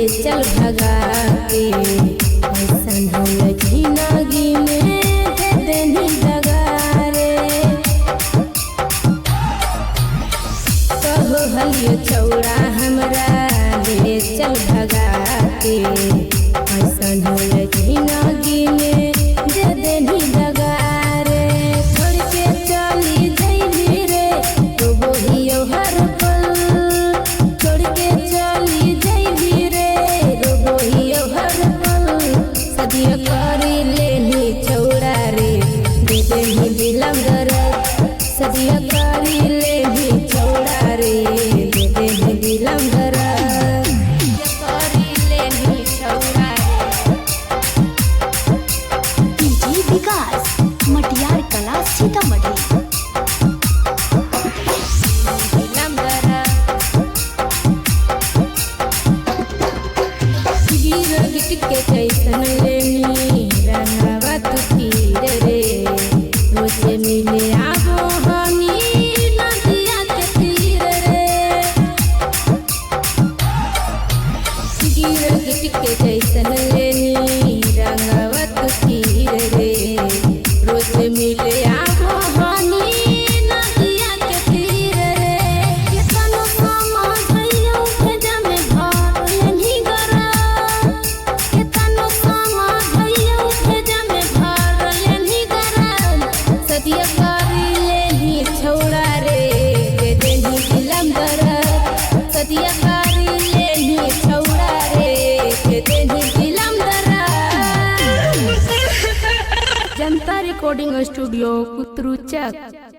चल भगा के ऐसन हो जिंदगी में दे देनी दगा रे। कहो हलियो चौड़ा हमरा ले चल भगा के ऐसन हो जिंदगी में दे देनी दगा रे। छोड़ के चली जइबी रे तो बोहियो हर पल, छोड़ के चली जइबी रे तो बोहियो हर पल। सदिया करी लेनी चौड़ा रे दे देनी दिलम दर्द, सदिया करी लेनी चौड़ा रे दे देनी दिलम दर्द। विकास मटियार कला सीतामढ़ी। के कैसन लेनी रंगवा तू पीर रे, रोजे मिले आबो हमी नदिया के तीर रे। गिर के कैसन लेनी रंगवा तू पीर रे, रोजे मिले आबो हमी नदिया के तीर रे। केतनो समझइयो भेजा में भर लेनी गरा, केतनो समझइयो भेजा में भर लेनी गरा। सदिया करी लेनी छौड़ा रे दे देनी दिलम दर्द, सदिया करी लेनी छौड़ा रे दे देनी दिलम दर्द। जनता रिकॉर्डिंग स्टूडियो कुतरुचक।